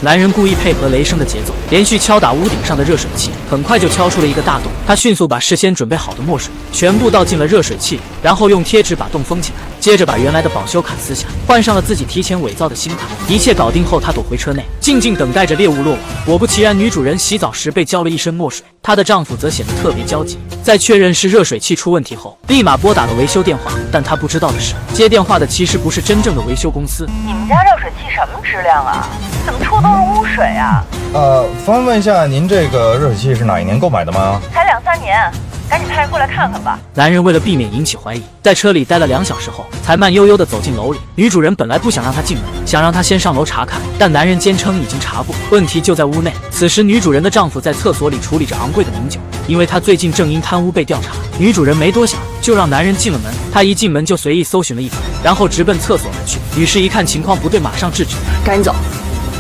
男人故意配合雷声的节奏，连续敲打屋顶上的热水器，很快就敲出了一个大洞。他迅速把事先准备好的墨水全部倒进了热水器里，然后用贴纸把洞封起来，接着把原来的保修卡撕下，换上了自己提前伪造的新卡。一切搞定后，他躲回车内，静静等待着猎物落网。果不其然，女主人洗澡时被浇了一身墨水，她的丈夫则显得特别焦急。在确认是热水器出问题后，立马拨打了维修电话，但他不知道的是，接电话的其实不是真正的维修公司。你们家热水器什么质量啊？怎么出都是污水啊？方便问一下，您这个热水器是哪一年购买的吗？才2、3年，赶紧派人过来看看吧。男人为了避免引起怀疑，在车里待了2小时后，才慢悠悠地走进楼里。女主人本来不想让他进门，想让他先上楼查看，但男人坚称已经查过，问题就在屋内。此时，女主人的丈夫在厕所里处理着昂贵的名酒，因为他最近正因贪污被调查。女主人没多想，就让男人进了门。他一进门就随意搜寻了一番，然后直奔厕所而去。女士一看情况不对，马上制止：“赶紧走，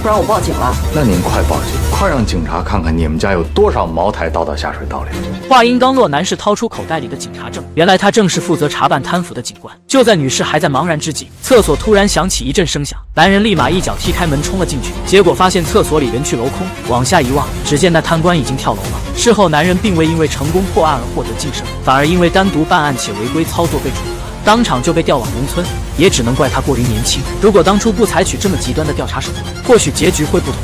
不然我报警了。”那您快报警，快让警察看看你们家有多少茅台倒到下水道里。话音刚落，男士掏出口袋里的警察证，原来他正是负责查办贪腐的警官。就在女士还在茫然之际，厕所突然响起一阵声响，男人立马一脚踢开门冲了进去，结果发现厕所里人去楼空，往下一望，只见那贪官已经跳楼了。事后男人并未因为成功破案而获得晋升，反而因为单独办案且违规操作被处罚，当场就被调往农村，也只能怪他过于年轻。如果当初不采取这么极端的调查手段，或许结局会不同。